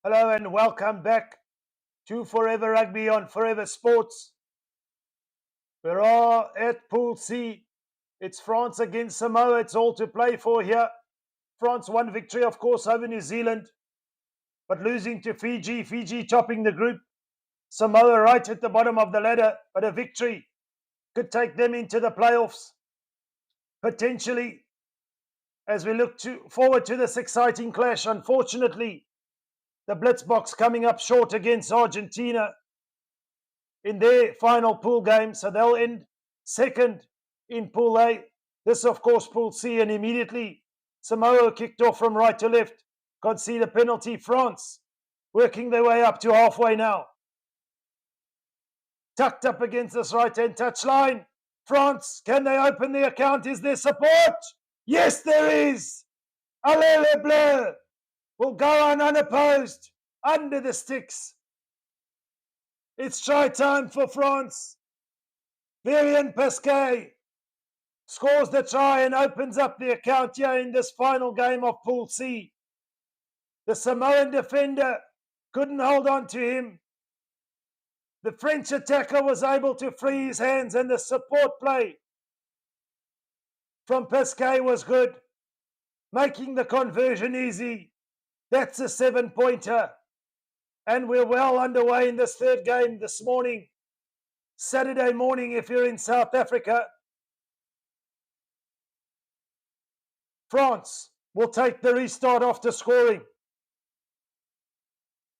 Hello and welcome back to Forever Rugby on Forever Sports. We are at Pool C. It's France against Samoa. It's all to play for here. France one victory, of course, over New Zealand, but losing to Fiji. Fiji topping the group. Samoa right at the bottom of the ladder, but a victory could take them into the playoffs, potentially, as we look forward to this exciting clash. Unfortunately, the Blitzboks coming up short against Argentina in their final pool game, so they'll end second in Pool A. This, of course, Pool C, and immediately Samoa kicked off from right to left, concede a penalty. France working their way up to halfway now. Tucked up against this right-hand touchline. France, can they open the account? Is there support? Yes, there is. Allez les Bleus will go on unopposed under the sticks. It's try time for France. Vivian Pesquet scores the try and opens up the account here in this final game of Pool C. The Samoan defender couldn't hold on to him. The French attacker was able to free his hands, and the support play from Pesquet was good, making the conversion easy. That's a 7-pointer. And we're well underway in this third game this morning, Saturday morning if you're in South Africa. France will take the restart after scoring.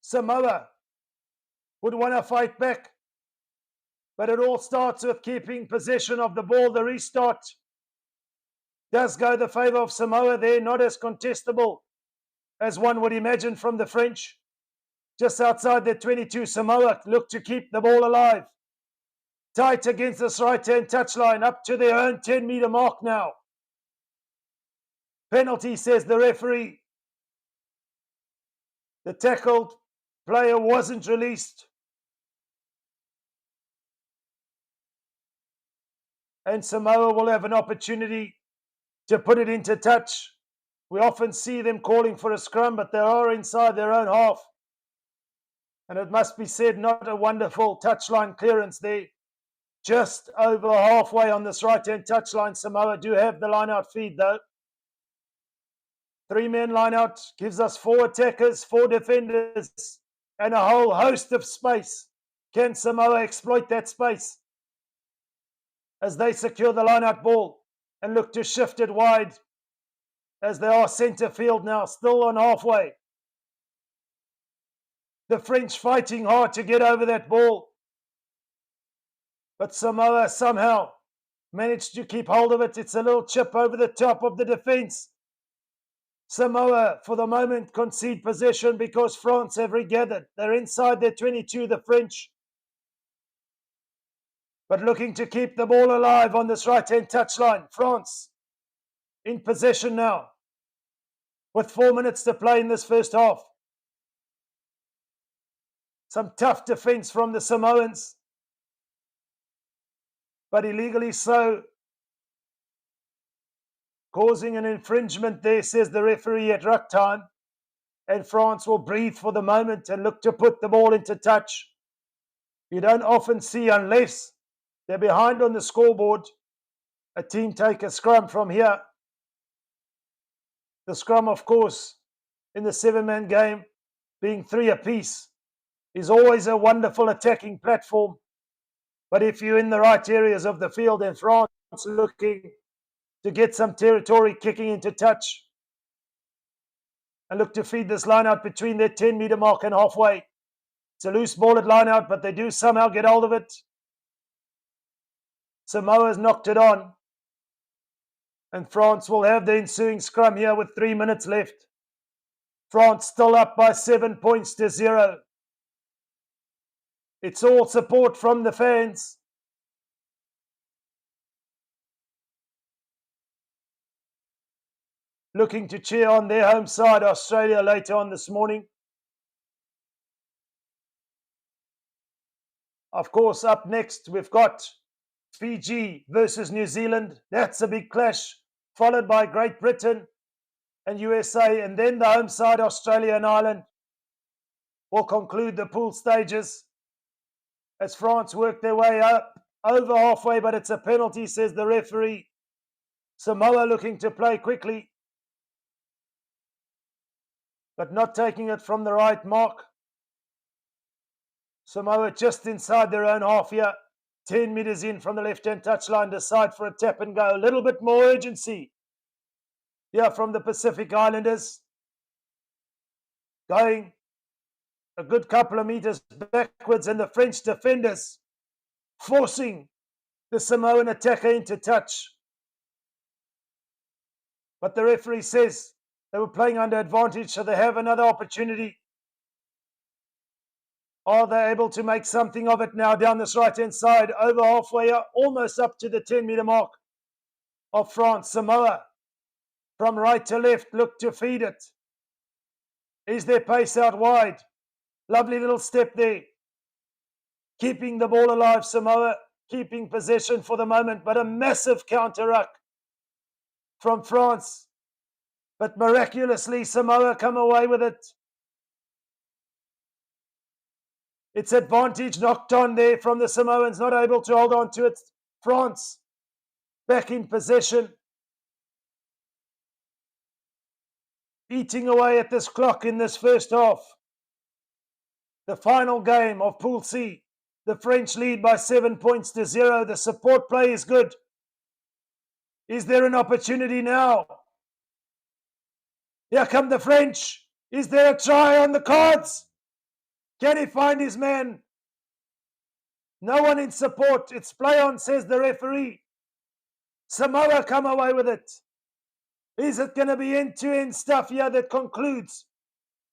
Samoa would want to fight back, but it all starts with keeping possession of the ball. The restart does go the favour of Samoa there, not as contestable as one would imagine from the French. Just outside their 22, Samoa look to keep the ball alive. Tight against this right-hand touchline, up to their own 10-metre mark now. Penalty, says the referee. The tackled player wasn't released. And Samoa will have an opportunity to put it into touch. We often see them calling for a scrum, but they are inside their own half. And it must be said, not a wonderful touchline clearance there. Just over halfway on this right-hand touchline. Samoa do have the line-out feed, though. 3-man line-out gives us 4 attackers, 4 defenders, and a whole host of space. Can Samoa exploit that space as they secure the line-out ball and look to shift it wide as they are centre field now, still on halfway? The French fighting hard to get over that ball, but Samoa somehow managed to keep hold of it. It's a little chip over the top of the defence. Samoa, for the moment, concede possession because France have regathered. They're inside their 22, the French, but looking to keep the ball alive on this right-hand touchline. France in possession now with 4 minutes to play in this first half. Some tough defence from the Samoans, but illegally so, causing an infringement there, says the referee at ruck time. And France will breathe for the moment and look to put the ball into touch. You don't often see, unless they're behind on the scoreboard, a team take a scrum from here. The scrum, of course, in the 7-man game, being 3 apiece, is always a wonderful attacking platform. But if you're in the right areas of the field, and France looking to get some territory, kicking into touch, and look to feed this line out between their 10-metre mark and halfway. It's a loose ball at line out, but they do somehow get hold of it. Samoa's knocked it on, and France will have the ensuing scrum here with 3 minutes left. France still up by 7 points to 0. It's all support from the fans. Looking to cheer on their home side, Australia, later on this morning. Of course, up next, we've got Fiji versus New Zealand. That's a big clash, followed by Great Britain and USA, and then the home side, Australia and Ireland. will conclude the pool stages as France work their way up over halfway, but it's a penalty, says the referee. Samoa looking to play quickly, but not taking it from the right mark. Samoa just inside their own half here, 10 metres in from the left-hand touchline, decide for a tap and go. A little bit more urgency here from the Pacific Islanders. Going a good couple of metres backwards, and the French defenders forcing the Samoan attacker into touch. But the referee says they were playing under advantage, so they have another opportunity. Are they able to make something of it now down this right-hand side, over halfway, almost up to the 10-metre mark of France? Samoa, from right to left, look to feed it. Is their pace out wide? Lovely little step there. Keeping the ball alive, Samoa, keeping possession for the moment, but a massive counter-ruck from France. But miraculously, Samoa come away with it. It's advantage knocked on there from the Samoans, not able to hold on to it. France back in possession. Eating away at this clock in this first half. The final game of Pool C. The French lead by 7 points to 0. The support play is good. Is there an opportunity now? Here come the French. Is there a try on the cards? Can he find his man? No one in support. It's play on, says the referee. Samoa come away with it. Is it going to be end-to-end stuff here that concludes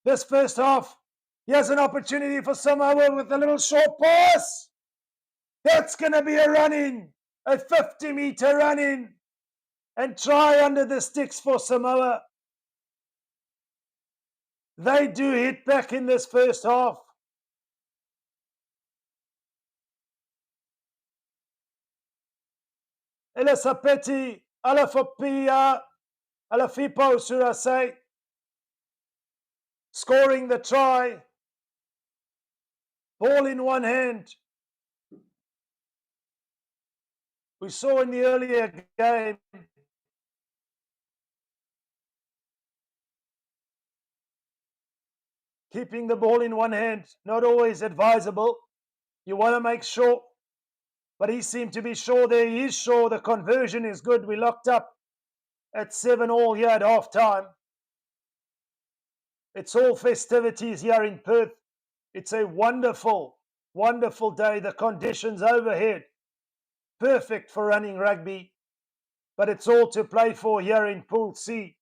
this first half? Here's an opportunity for Samoa with a little short pass. That's going to be a run-in, a 50-metre run-in, and try under the sticks for Samoa. They do hit back in this first half. Elisapeti, Alafopia, Alafipo, should I say, scoring the try. Ball in one hand. We saw in the earlier game keeping the ball in one hand, not always advisable. You want to make sure, but he seemed to be sure there. He is sure the conversion is good. We locked up at 7-all here at half time. It's all festivities here in Perth. It's a wonderful, wonderful day. The conditions overhead, perfect for running rugby, but it's all to play for here in Pool C.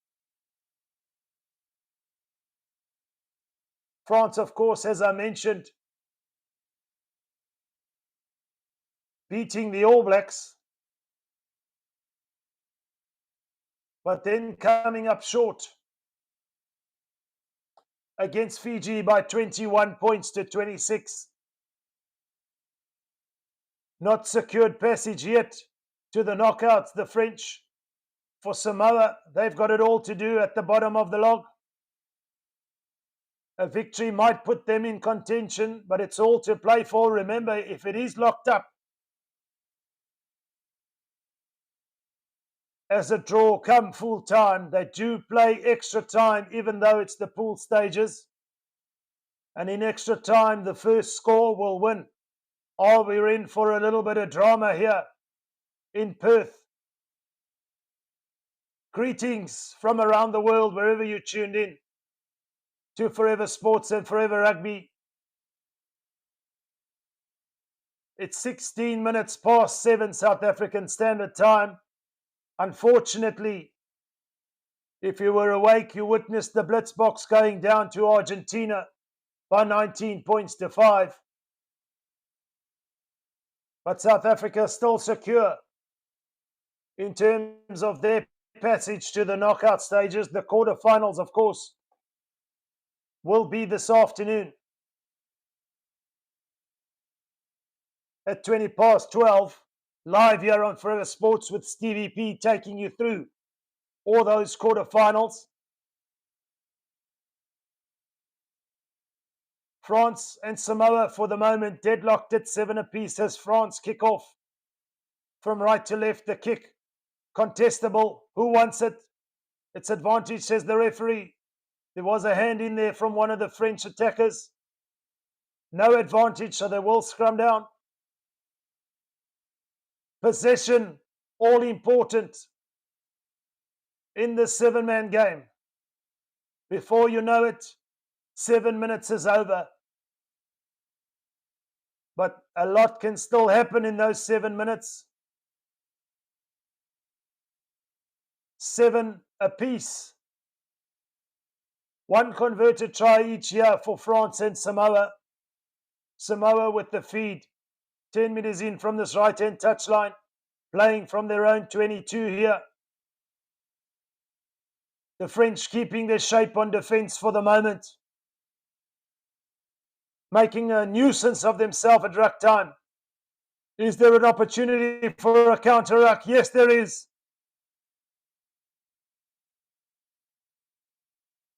France, of course, as I mentioned, beating the All Blacks, but then coming up short against Fiji by 21 points to 26. Not secured passage yet to the knockouts, the French. For Samoa, they've got it all to do at the bottom of the log. A victory might put them in contention, but it's all to play for. Remember, if it is locked up as a draw come full time, they do play extra time, even though it's the pool stages. And in extra time, the first score will win. Oh, we're in for a little bit of drama here in Perth. Greetings from around the world, wherever you tuned in to Forever Sports and Forever Rugby. It's 16 minutes past 7 South African Standard Time. Unfortunately, if you were awake, you witnessed the Blitzboks going down to Argentina by 19 points to 5. But South Africa still secure in terms of their passage to the knockout stages. The quarterfinals, of course, will be this afternoon at 20 past 12, live here on Forever Sports with Stevie P taking you through all those quarterfinals. France and Samoa for the moment deadlocked at 7 apiece as France kick off. From right to left, the kick contestable. Who wants it? It's advantage, says the referee. There was a hand in there from one of the French attackers. No advantage, so they will scrum down. Possession, all important in the 7-man game. Before you know it, 7 minutes is over. But a lot can still happen in those 7 minutes. 7 apiece. 1 converted try each year for France and Samoa. Samoa with the feed. 10 meters in from this right-hand touchline. Playing from their own 22 here. The French keeping their shape on defence for the moment. Making a nuisance of themselves at ruck time. Is there an opportunity for a counter-ruck? Yes, there is.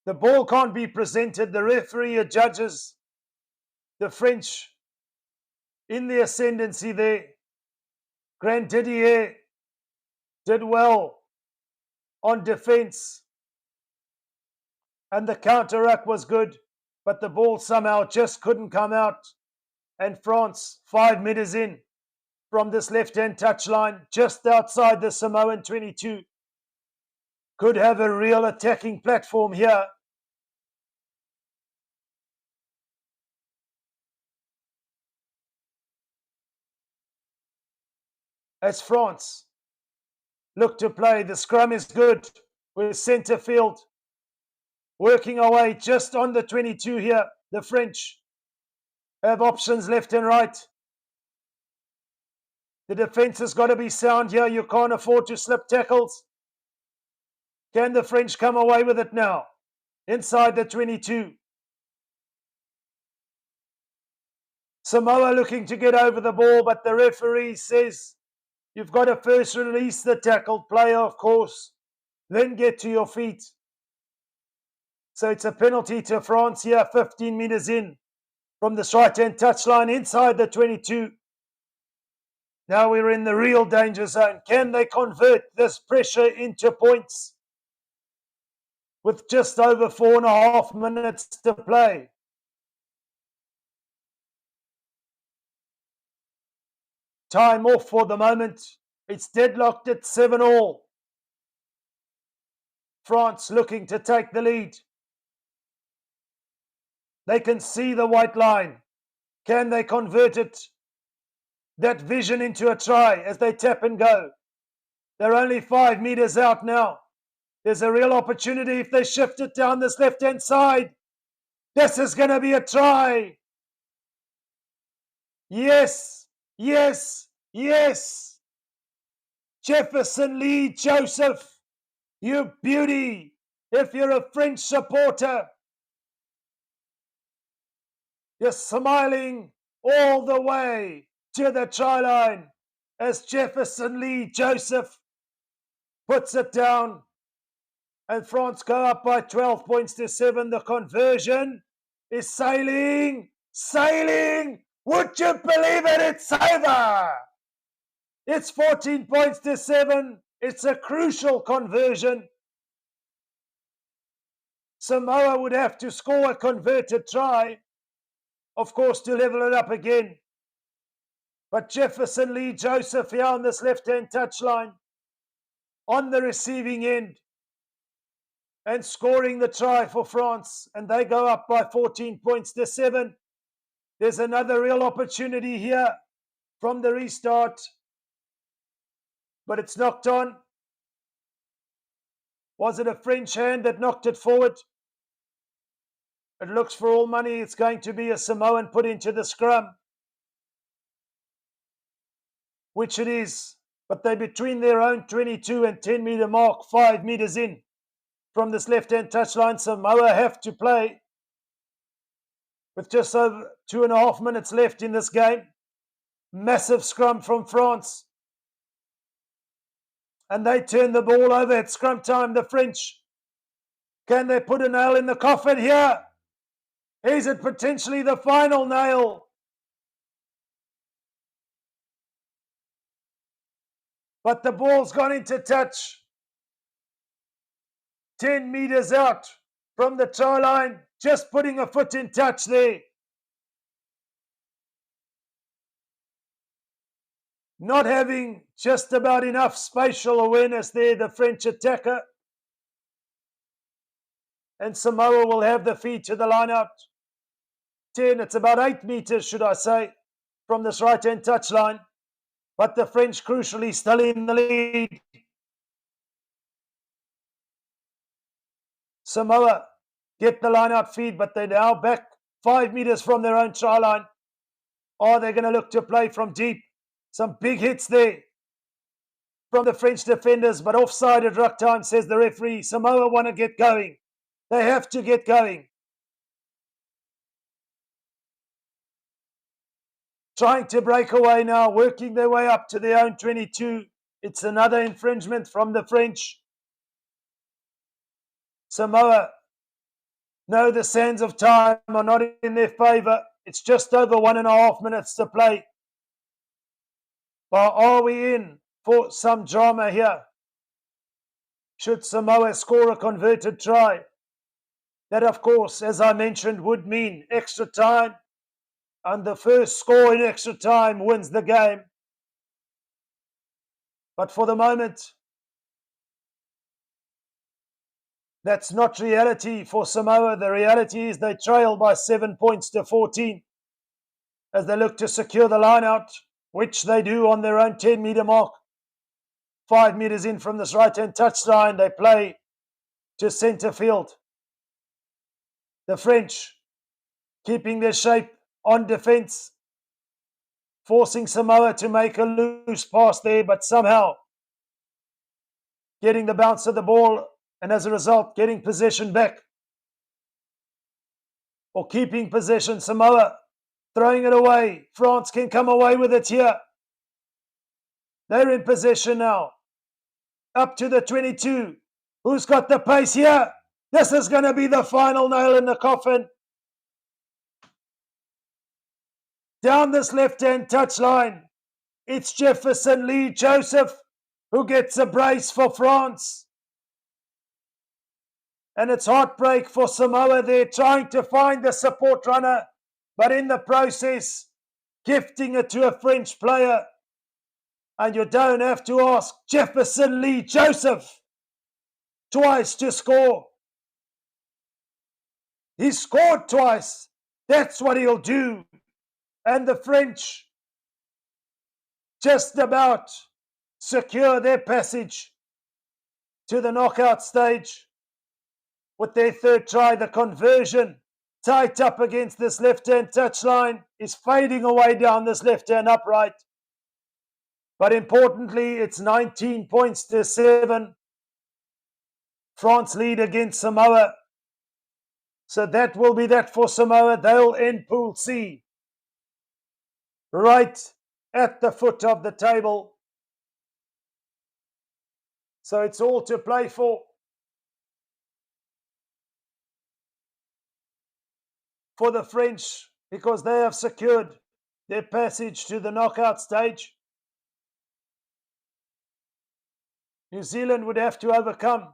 The ball can't be presented. The referee adjudges the French in the ascendancy there. Grand Didier did well on defence. And the counter-ruck was good. But the ball somehow just couldn't come out. And France, 5 meters in from this left-hand touchline, just outside the Samoan 22, could have a real attacking platform here. As France look to play, the scrum is good with centre field. Working away just on the 22 here. The French have options left and right. The defence has got to be sound here. You can't afford to slip tackles. Can the French come away with it now? Inside the 22. Samoa looking to get over the ball, but the referee says you've got to first release the tackled player, of course, then get to your feet. So it's a penalty to France here, 15 meters in from this right-hand touchline inside the 22. Now we're in the real danger zone. Can they convert this pressure into points? With just over 4.5 minutes to play. Time off for the moment. It's deadlocked at 7-all. France looking to take the lead. They can see the white line. Can they convert it? That vision into a try as they tap and go. They're only 5 meters out now. There's a real opportunity if they shift it down this left-hand side. This is going to be a try. Yes, yes, yes. Jefferson Lee Joseph, you beauty. If you're a French supporter, you're smiling all the way to the try line as Jefferson Lee Joseph puts it down. And France go up by 12 points to 7. The conversion is sailing, sailing. Would you believe it? It's over. It's 14 points to 7. It's a crucial conversion. Samoa would have to score a converted try, of course, to level it up again. But Jefferson Lee Joseph here on this left-hand touchline, on the receiving end, and scoring the try for France. And they go up by 14 points to 7. There's another real opportunity here from the restart. But it's knocked on. Was it a French hand that knocked it forward? It looks for all money it's going to be a Samoan put into the scrum. Which it is. But they're between their own 22 and 10 meter mark, 5 meters in. From this left-hand touchline, Samoa have to play with just over 2.5 minutes left in this game. Massive scrum from France. And they turn the ball over at scrum time, the French. Can they put a nail in the coffin here? Is it potentially the final nail? But the ball's gone into touch. 10 meters out from the try line, just putting a foot in touch there. Not having just about enough spatial awareness there, the French attacker. And Samoa will have the feed to the line out. 10, it's about 8 meters, should I say, from this right-hand touchline. But the French crucially still in the lead. Samoa get the line-out feed, but they're now back 5 meters from their own try line. Are they going to look to play from deep? Some big hits there from the French defenders, but offside at ruck time, says the referee. Samoa want to get going. They have to get going. Trying to break away now, working their way up to their own 22. It's another infringement from the French. Samoa know the sands of time are not in their favour. It's just over 1.5 minutes to play. But are we in for some drama here? Should Samoa score a converted try? That, of course, as I mentioned, would mean extra time. And the first score in extra time wins the game. But for the moment, that's not reality for Samoa. The reality is they trail by 7 points to 14 as they look to secure the line out, which they do on their own 10-meter mark. 5 meters in from this right-hand touchline, they play to centre field. The French keeping their shape on defence, forcing Samoa to make a loose pass there, but somehow getting the bounce of the ball, and as a result, getting possession back. Or keeping possession, Samoa throwing it away. France can come away with it here. They're in possession now. Up to the 22. Who's got the pace here? This is going to be the final nail in the coffin. Down this left-hand touchline, it's Jefferson Lee Joseph who gets a brace for France. And it's heartbreak for Samoa. They're trying to find the support runner, but in the process, gifting it to a French player. And you don't have to ask Jefferson Lee Joseph twice to score. He scored twice. That's what he'll do. And the French just about secure their passage to the knockout stage with their third try. The conversion tight up against this left-hand touchline is fading away down this left-hand upright. But importantly, it's 19 points to 7. France lead against Samoa. So that will be that for Samoa. They'll end Pool C right at the foot of the table. So it's all to play for. For the French, because they have secured their passage to the knockout stage. New Zealand would have to overcome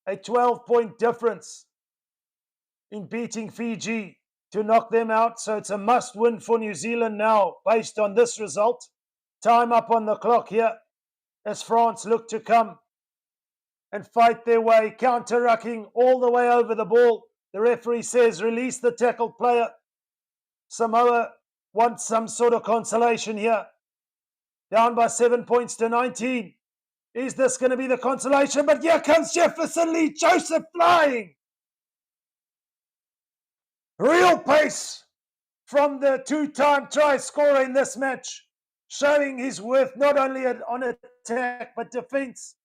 a 12-point difference in beating Fiji to knock them out. So it's a must-win for New Zealand now based on this result. Time up on the clock here as France look to come and fight their way, counter-rucking all the way over the ball. The referee says release the tackled player. Samoa wants some sort of consolation here. Down by 7 points to 19. Is this going to be the consolation? But here comes Jefferson Lee Joseph flying. Real pace from the two-time try scorer in this match, showing his worth not only on attack but defense.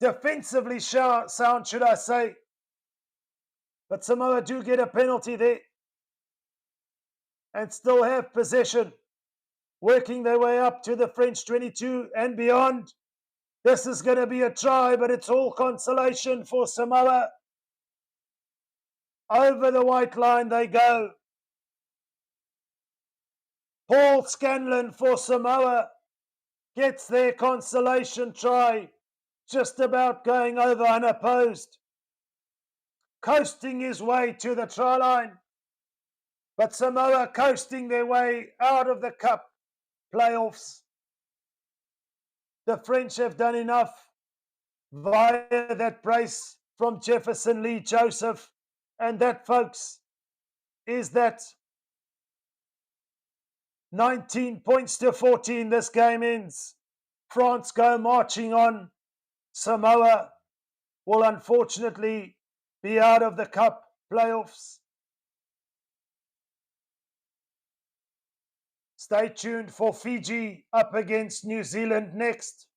Defensively sound, should I say. But Samoa do get a penalty there and still have possession, working their way up to the French 22 and beyond. This is going to be a try, but it's all consolation for Samoa. Over the white line they go. Paul Scanlon for Samoa gets their consolation try, just about going over unopposed, coasting his way to the try line. But Samoa coasting their way out of the Cup playoffs. The French have done enough via that brace from Jefferson Lee Joseph. And that, folks, is that 19 points to 14 this game ends. France go marching on. Samoa will unfortunately be out of the Cup playoffs. Stay tuned for Fiji up against New Zealand next.